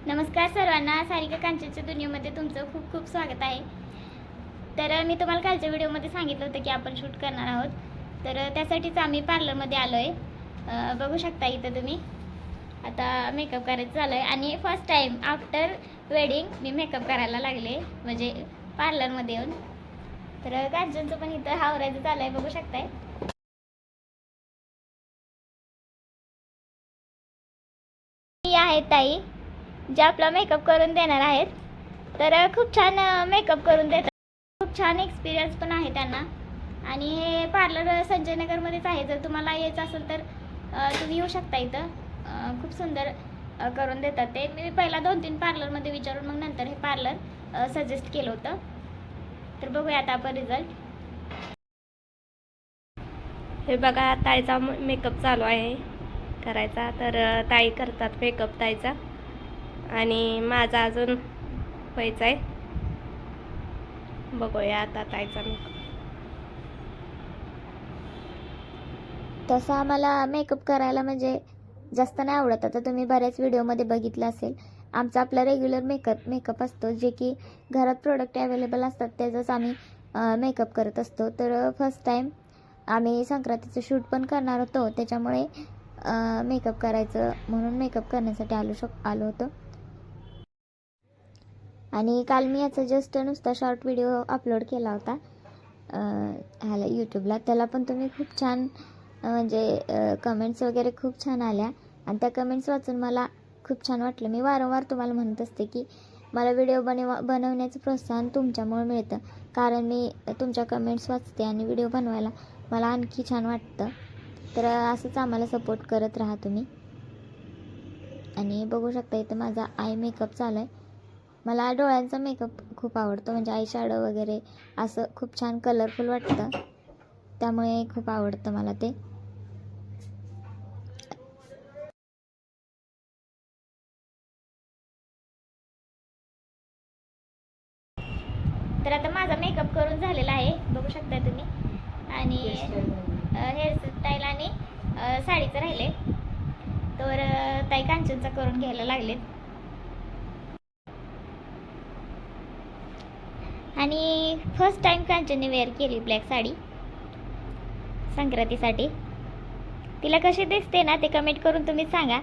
नमस्कार सर्वांना, सारिका कांचनच्या दुनियेमध्ये तुमचं खूप खूप स्वागत आहे। तर मी तुम्हाला कालच्या व्हिडिओमध्ये सांगितलं होतं की आपण शूट करणार आहोत, तर त्यासाठीच आम्ही पार्लरमध्ये आलो आहे। बघू शकता इथं तुम्ही। आता मेकअप करायचं चालू आहे आणि फर्स्ट टाइम आफ्टर वेडिंग मी मेकअप करायला लागले, म्हणजे पार्लरमध्ये येऊन। तर कांचनचं पण इथं आवरायचं चालू आहे, बघू शकताय। ही आहे ताई, जे आपला मेकअप करून देणार आहेत। तर खूप छान मेकअप करून देतात, खूप छान एक्सपिरियन्स पण आहे त्यांना। आणि हे पार्लर संजयनगरमध्येच आहे, जर तुम्हाला यायचं असेल तर तुम्ही येऊ शकता इथं। खूप सुंदर करून देतात ते। मी पहिला 2-3 पार्लरमध्ये विचारून मग नंतर हे पार्लर सजेस्ट केलं होतं। तर बघूया आता आपण रिझल्ट। हे बघा, ताईचा मेकअप चालू आहे करायचा। तर ताई करतात मेकअप ताईचा आणि माझा अजून व्हायचा आहे। बघूया आता ताईचा मेकअप। तसं आम्हाला मेकअप करायला म्हणजे जास्त नाही आवडत। आता तुम्ही बऱ्याच व्हिडिओमध्ये बघितलं असेल, आमचा आपला रेग्युलर मेकअप असतो, जे की घरात प्रोडक्ट अवेलेबल असतात त्याचाच आम्ही मेकअप करत असतो। तर फर्स्ट टाईम आम्ही संक्रांतीचं शूट पण करणार होतो, त्याच्यामुळे मेकअप करायचं म्हणून मेकअप करण्यासाठी आलो होतो। आणि काल मी याचा जस्ट नुसता शॉर्ट व्हिडिओ अपलोड केला होता ह्याला यूट्यूबला। त्याला पण तुम्ही खूप छान म्हणजे कमेंट्स वगैरे खूप छान आल्या आणि त्या कमेंट्स वाचून मला खूप छान वाटलं। मी वारंवार तुम्हाला म्हणत असते की मला व्हिडिओ बनवण्याचं प्रोत्साहन तुमच्यामुळे मिळतं, कारण मी तुमच्या कमेंट्स वाचते आणि व्हिडिओ बनवायला मला आणखी छान वाटतं। तर असंच आम्हाला सपोर्ट करत राहा तुम्ही। आणि बघू शकता इथं माझा आय मेकअप चालू आहे। मला डोळ्यांचा मेकअप खूप आवडतो, म्हणजे आय शॅडो वगैरे असं खूप छान कलरफुल वाटतं, त्यामुळे खूप आवडतं मला ते। तर आता माझा मेकअप करून झालेला आहे, बघू शकता तुम्ही। आणि हेअरस्टाईल आणि साडीचं राहिले, तर ताई कांचनचा करून घ्यायला लागलेत। आणि फर्स्ट टाइम कांचनने वेअर केली ब्लॅक साडी संक्रांतीसाठी। तिला कशी दिसते ना ते कमेंट करून तुम्ही सांगा,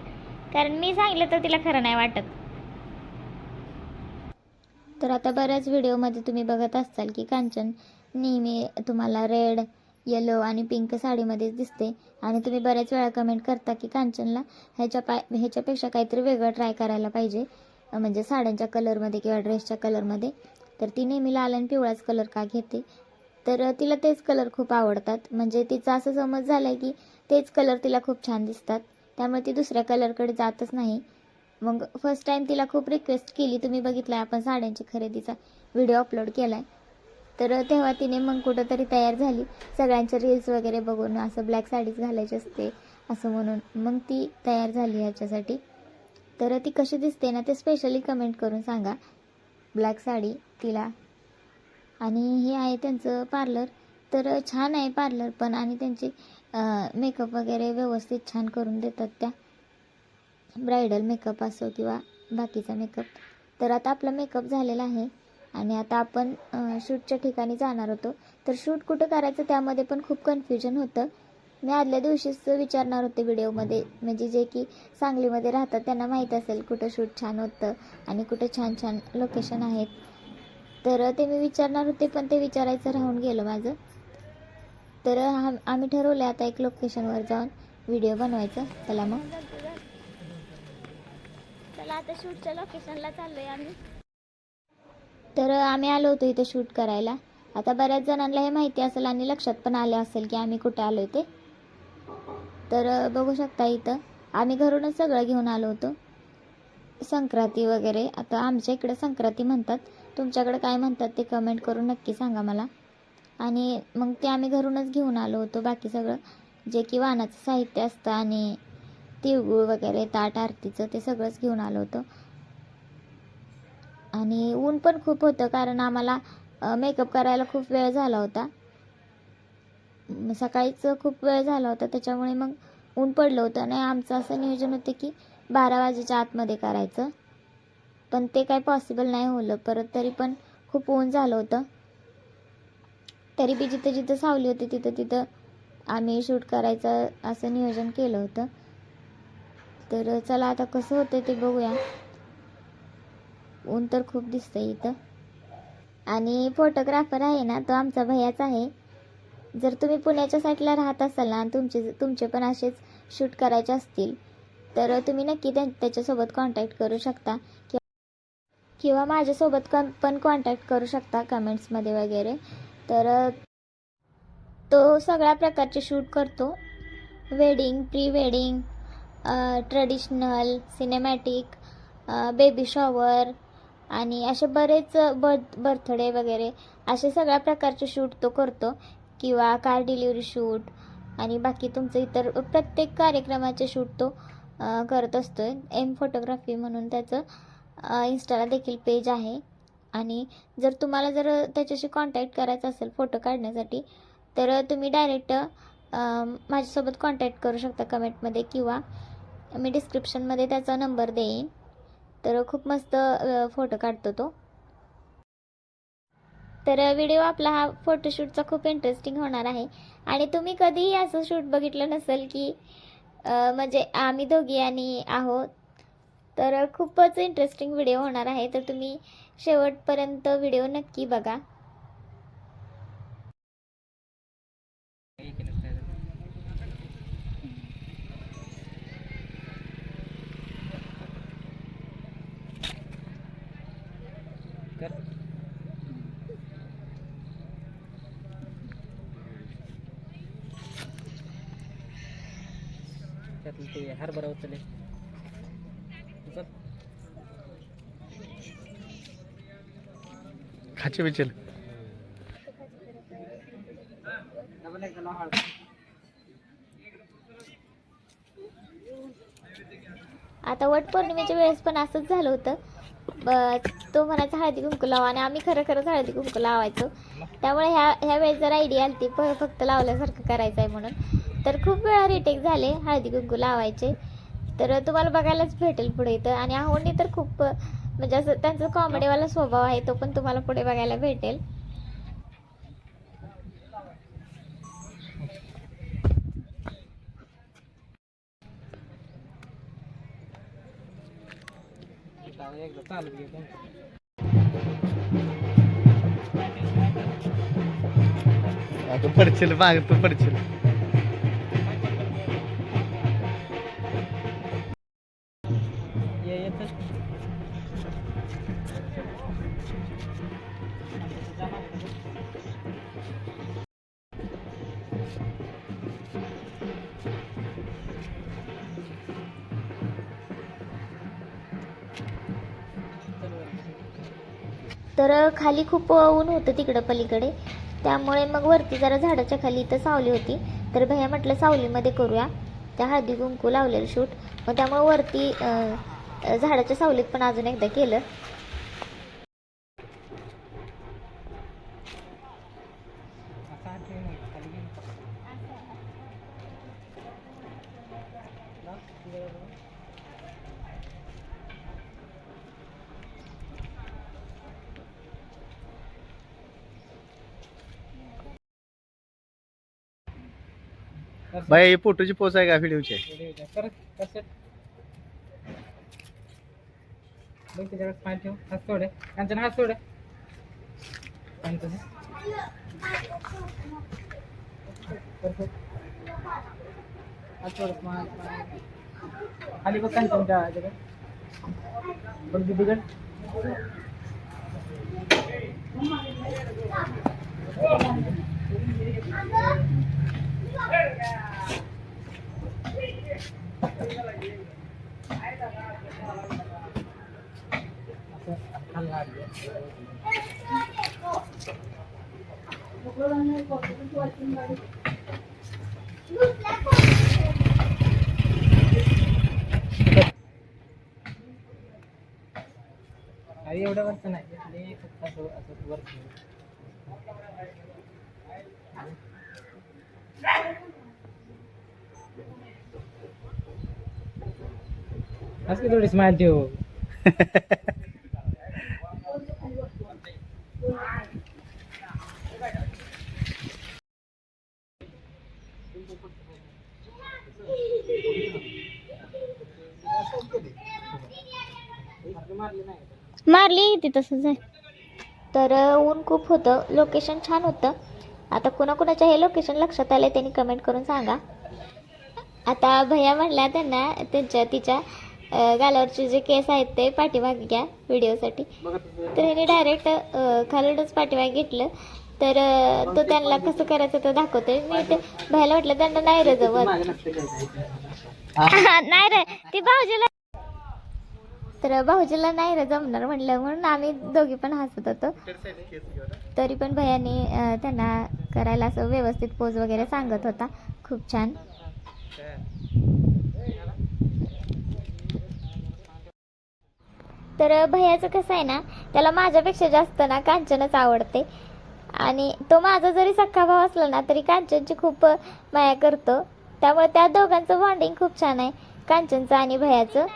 कारण मी सांगितलं तर तिला खरं नाही वाटत। तर आता बऱ्याच व्हिडिओमध्ये तुम्ही बघत असाल की कांचन नेहमी तुम्हाला रेड, येलो आणि पिंक साडीमध्येच दिसते, आणि तुम्ही बऱ्याच वेळा कमेंट करता की कांचनला ह्याच्यापेक्षा काहीतरी वेगळं ट्राय करायला पाहिजे, म्हणजे साड्यांच्या कलरमध्ये किंवा ड्रेसच्या कलरमध्ये। तर ती नेहमी लाल आणि पिवळाच कलर का घेते, तर तिला तेच कलर खूप आवडतात। म्हणजे तिचा असं समज झाला आहे की तेच कलर तिला खूप छान दिसतात, त्यामुळे ती दुसऱ्या कलरकडे जातच नाही। मग फर्स्ट टाइम तिला खूप रिक्वेस्ट केली, तुम्ही बघितलं आपण साड्यांची खरेदीचा व्हिडिओ अपलोड केला आहे, तर तेव्हा तिने मग कुठंतरी तयार झाली, सगळ्यांचे रील्स वगैरे बघून असं ब्लॅक साडीच घालायची असते असं म्हणून मग ती तयार झाली ह्याच्यासाठी। तर ती कशी दिसते ना ते स्पेशली कमेंट करून सांगा, ब्लॅक साडी तिला। आणि हे आहे त्यांचं पार्लर, तर छान आहे पार्लर पण, आणि त्यांचे मेकअप वगैरे व्यवस्थित छान करून देतात त्या, ब्रायडल मेकअप असो किंवा बाकीचा मेकअप। तर आता आपला मेकअप झालेला आहे आणि आता आपण शूटच्या ठिकाणी जाणार होतो। तर शूट कुठं करायचं त्यामध्ये पण खूप कन्फ्युजन होतं। मी आदल्या दिवशीच विचारणार होते व्हिडिओमध्ये, म्हणजे जे की सांगलीमध्ये राहतात त्यांना माहीत असेल कुठं शूट छान होतं आणि कुठं छान छान लोकेशन आहेत, तर ते मी विचारणार होते, पण ते विचारायचं राहून गेलं माझं। तर आम्ही ठरवलं आता एक लोकेशनवर जाऊन व्हिडिओ बनवायचं। चला मग, चला आता शूटच्या लोकेशनला चाललोय आम्ही। तर आम्ही आलो होतो इथे शूट करायला। आता बऱ्याच जणांना हे माहिती असेल आणि लक्षात पण आलं असेल की आम्ही कुठे आलो ते। तर बघू शकता इथं आम्ही घरूनच सगळं घेऊन आलो होतो, संक्रांती वगैरे। आता आमच्या इकडे संक्रांती म्हणतात, तुमच्याकडे काय म्हणतात ते कमेंट करून नक्की सांगा मला। आणि मग ते आम्ही घरूनच घेऊन आलो होतो, बाकी सगळं जे की वाणाचं साहित्य असतं आणि तिळगुळ वगैरे ताट आरतीचं ते सगळंच घेऊन आलो होतो। आणि ऊन पण खूप होतं, कारण आम्हाला मेकअप करायला खूप वेळ झाला होता, सकाळीच खूप वेळ झाला होता, त्याच्यामुळे मग ऊन पडलं होतं। आणि आमचं असं नियोजन होतं की 12 वाजेच्या आतमध्ये करायचं, पण ते काय पॉसिबल नाही होलं परत. तरी पण खूप ऊन झालं होतं. तरी बी जिथं जिथं सावली होती तिथं तिथं आम्ही शूट करायचं असं नियोजन केलं होतं. तर चला आता कसं होतं ते बघूया. ऊन तर खूप दिसतंय इथं. आणि फोटोग्राफर आहे ना तो आमचा भैयाच आहे. जर तुम्ही पुण्याच्या साईडला राहत असाल ना, तुमचे पण असेच शूट करायचे असतील तर तुम्ही नक्की त्याच्यासोबत कॉन्टॅक्ट करू शकता किंवा माझ्यासोबत पण कॉन्टॅक्ट करू शकता कमेंट्समध्ये वगैरे. तर तो सगळ्या प्रकारचे शूट करतो. Wedding, pre wedding, traditional, cinematic, baby shower आणि असे बरेच बर्थडे वगैरे असे सगळ्या प्रकारचे शूट तो करतो किंवा कार डिलिव्हरी शूट आणि बाकी तुमचं इतर प्रत्येक कार्यक्रमाचे शूट तो करत असतो. एम फोटोग्राफी म्हणून त्याचं इंस्टाला देखील पेज आहे. आणि जर तुम्हाला त्याच्याशी कॉन्टॅक्ट करायचा असेल फोटो काढण्यासाठी तर तुम्ही डायरेक्ट माझ्यासोबत कॉन्टॅक्ट करू शकता कमेंटमध्ये किंवा मी डिस्क्रिप्शनमध्ये त्याचा नंबर देईन. तर खूप मस्त फोटो काढतो तो. तर व्हिडिओ आपला हा फोटोशूटचा खूप इंटरेस्टिंग होणार आहे. आणि तुम्ही कधीही असं शूट बघितलं नसेल की म्हणजे आम्ही दोघी आणि आहोत. तर खूपच इंटरेस्टिंग व्हिडिओ होणार आहे. तर तुम्ही शेवटपर्यंत व्हिडिओ नक्की बघा. त्यातलं ते हरभरा उचलले खाचे बिचल. आता वटपौर्णिमेच्या वेळेस पण असंच झालं होतं. तो म्हणायचा हळदी कुंकू लावा आणि आम्ही खरंच हळदी कुंकू लावायचो. त्यामुळे ह्या वेळेस जर आयडिया आली ती फक्त लावल्यासारखं करायचं आहे म्हणून. तर खूप वेळा रिटेक झाले हळदी कुंकू लावायचे. तर तुम्हाला बघायलाच भेटेल पुढे इथं. आणि आहोंनी तर खूप म्हणजे असं त्यांचा कॉमेडीवाला स्वभाव आहे तो पण तुम्हाला पुढे बघायला भेटेल. तू पडशील माग, तू पडशील. तर खाली खूप ऊन होतं तिकडं पलीकडे. त्यामुळे मग वरती जरा झाडाच्या खाली इथं सावली होती. तर भैया म्हटलं सावलीमध्ये करूया त्या हळदी कुंकू लावलेलं शूट. मग त्यामुळे वरती झाडाच्या सावलीत पण अजून एकदा केलं. बाई ही फोटोची पोच आहे का व्हिडिओची? खाली बघ तुमच्या बघ बिघड अरे एवढं वरचं नाही फक्त असं वरचं. आज की थोडी स्माइल ठेव. मारली ती तसंच आहे. तर ऊन खूप होतं, लोकेशन छान होतं. आता कुणाकुणाच्या हे लोकेशन लक्षात आलं त्यांनी कमेंट करून सांगा. आता भैया म्हणल्या त्यांना तिच्या गालावरचे जे केस आहेत ते पाठीमागे घ्या व्हिडिओसाठी. तर ह्याने डायरेक्ट खालूनच पाठीमागे घेतलं. तर तो त्यांना कसं करायचं ते दाखवतोय. मी ते भैयाला म्हटलं त्यांना नाही रे जमत. नाही रे ती भाऊजीला, तर भाऊजीला नाही रे जमणार म्हणलं, म्हणून आम्ही दोघी पण हसत होतो. तरी पण भैयाने त्यांना करायला असं व्यवस्थित पोज वगैरे सांगत होता. खूप छान. तर भैयाचं कसं आहे ना, त्याला माझ्यापेक्षा जास्त ना कांचनच आवडते. आणि तो माझा जरी सख्खा भाव असला ना तरी कांचनची खूप माया करतो. त्यामुळे त्या दोघांचं बॉन्डिंग खूप छान आहे, कांचनचं आणि भैयाचं.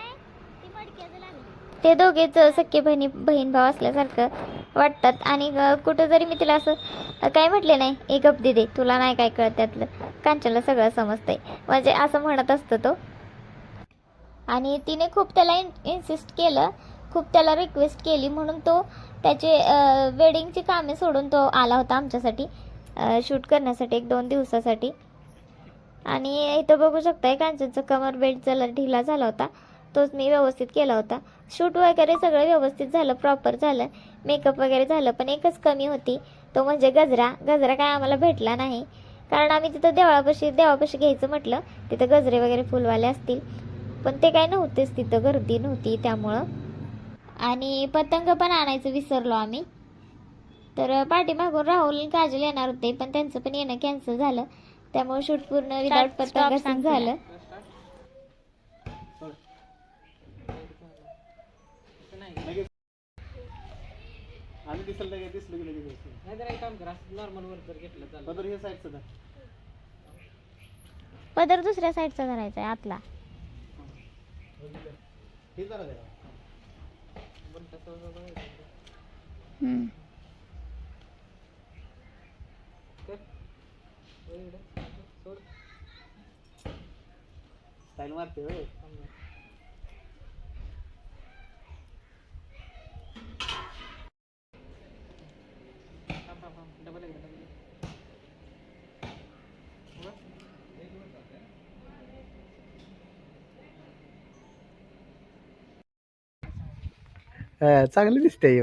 ते दोघेच सख्खे बहीण भाव असल्यासारखं वाटतात. आणि कुठं जरी मी तिला असं काय म्हटले नाही, एक गप दे तुला नाही काय कळत त्यातलं, कांचनला सगळं समजतंय म्हणजे असं म्हणत असतो तो. आणि तिने खूप त्याला इन्सिस्ट केलं, खूप त्याला रिक्वेस्ट केली, म्हणून तो त्याचे वेडिंगची कामे सोडून तो आला होता आमच्यासाठी शूट करण्यासाठी 1-2 दिवसासाठी. आणि इथं बघू शकताय कांचनचा कमर बेल्ट जरा ढिला झाला होता, तोच मी व्यवस्थित केला होता. शूट वगैरे सगळं व्यवस्थित झालं, प्रॉपर झालं, मेकअप वगैरे झालं. पण एकच कमी होती, तो म्हणजे गजरा काय आम्हाला भेटला नाही. कारण आम्ही तिथं देवापाशी घ्यायचं म्हटलं, तिथं गजरे वगैरे फुलवाले असतील, पण ते काय नव्हतेच, तिथं गर्दी नव्हती त्यामुळं. आणि पतंग पण आणायचं विसरलो आम्ही. तर पाठीमागून राहुल आणि काजल येणार होते, पण त्यांचं पण येणं कॅन्सल झालं. त्यामुळे शूट पूर्ण विदाउट पतंग झालं. पदर दुसऱ्या साईडचा धरायचा आहे आतला. स्टाईल मारते होय. चांगली दिसते ही.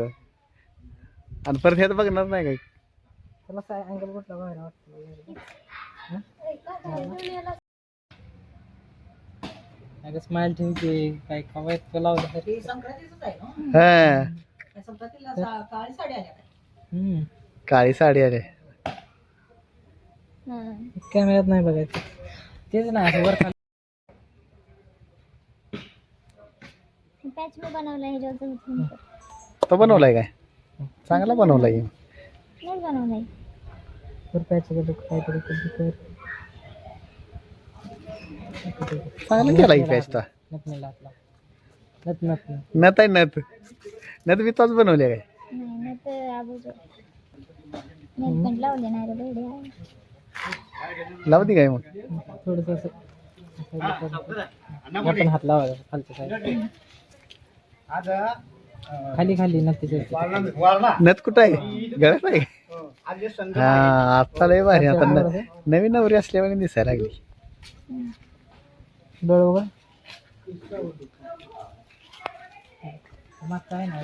आणि परत ह्यात बघणार नाही काय. त्याला काय अँगल कुठला बाहेर वाटतं स्माइल ठेवते काय कवायत लावलं तरी. काळी साडी आली. कॅमेऱ्यात नाही बघायचं तेच ना वर पॅच मी बनवलाय ह्याच्यावर. तो बनवलाय काय? चांगला बनवलाय. नाही बनवलाय. काहीतरी चांगला केला की पॅच. नत आहे नत मी तोच बनवले काय. नाही नत आबूज नेलपेंट लावले नाही रे बेडे. लावती काय मग थोडस आपण हात लावायचा खालच्या साईड खाली नत कुठं आहे गळत आहे. हा आता लय भारी. आता नवीन नवरी असल्यामुळे दिसायला लागली. बरोबर मग काय ना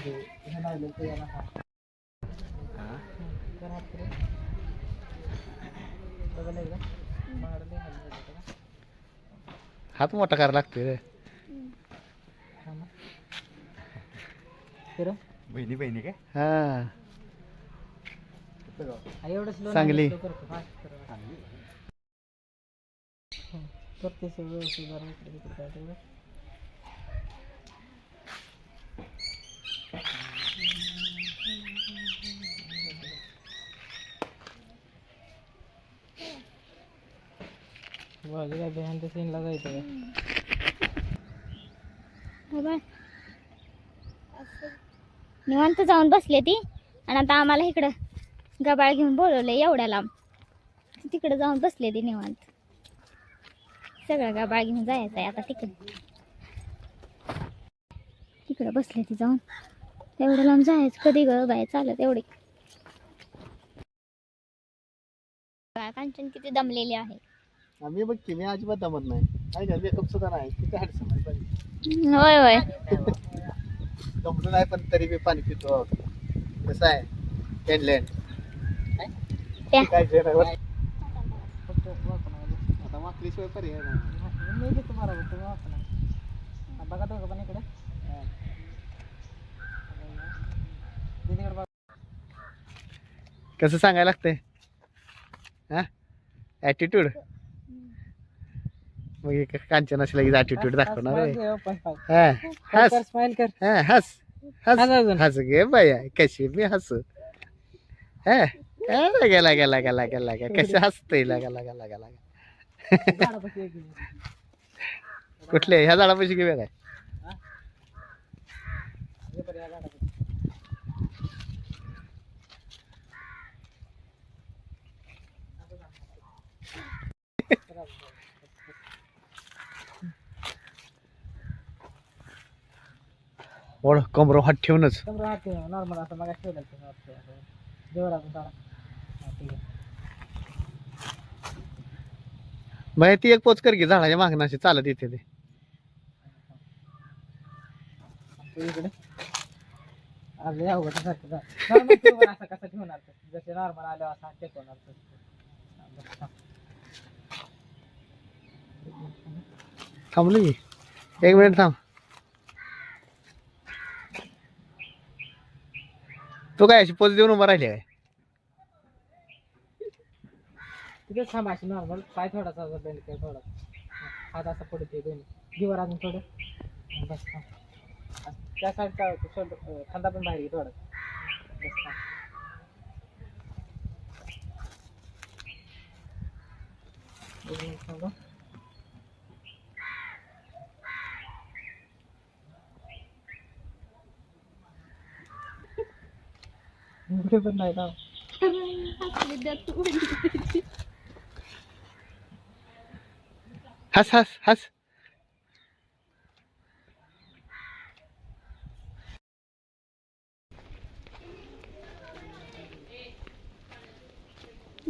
हात मोठा करायला लागतोय रे. बहिणी काय. हा चांगली करते सगळं. बाजूला बिहाइंड द सीन लागायचं निवांत जाऊन बसले ती. आणि आता आम्हाला इकडं गबाळ घेऊन बोलवलंय एवढ्या लांब. तिकडे जाऊन बसले ती निवांत. सगळं गबाळ घेऊन जायचं आहे आता तिकडे तिकडं बसले ती जाऊन. एवढं लांब जायचं कधी ग बाय चालत एवढी. कांचन किती दमलेली आहे. आम्ही बघ की मी अजिबात दमत नाही. काय का मेकअप सुद्धा नाही. किती हॅडसम आहे पाणी. होय होय. दमलो नाही पण तरी मी पाणी पितो. कसं आहे फिनलँड त्या काय फक्त वाकून आलो. आता वाकलीशिवाय पर्याय नाही. मी घेतो बरोबर तुम्ही वाकून आहे. बघा दोघं पण इकडे दीदीकडे बघा. कसं सांगायला लागतंय हा ॲटिट्यूड. मग एक कांचन अशी लगेच ॲटिट्यूड दाखवणार स्माइल होय. घे, ओपन स्माइल. हा हस स्माइल कर. हा हस हस हस अजून. हस गे बाया कशी मी हसू. हा लागा लागा लागा लागा लागा कसे हसतंय लागा लागा लागा लागा. झाडापाशी एक घे. कुठले ह्या झाडापाशी घेऊया काय. हे पण या झाडापाशी. ओढ कमरो हात ठेवूनच. समजा हात नॉर्मल असं मग ठेवलं देवर अजून काढा. हा, ठीक आहे. मग ती एक पोच कर की झाडाच्या मागणं अशी चालत येते ते. तू इकडे आपल्या या उघड सारखं जा. नॉर्मल ठेवून असं कसं ठेवणार तर जसे नॉर्मल आल्यावर असं हात टेकवणार तर. हा, बस, थांब. थांबलो की 1 मिनिट थांब. तू काय अशी पोच देऊन उभा राहिली काय. तिथेच थांब अशी नॉर्मल पाय थोडासा असं बेंड कर थोडा. हात असं पडते दोन्ही दिवर अजून थोडं. हा, बस थांब. असं त्या साईडचा शोल्डर खांदा पण बाहेर घे थोडं. बस थांब. एक मिनिट थांब. एवढे पण नाही ना. हस हस हस.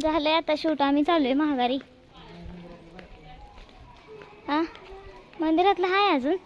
झालंय आता शूट. आम्ही चाललोय महागारी. हा मंदिरातलं हाय अजून.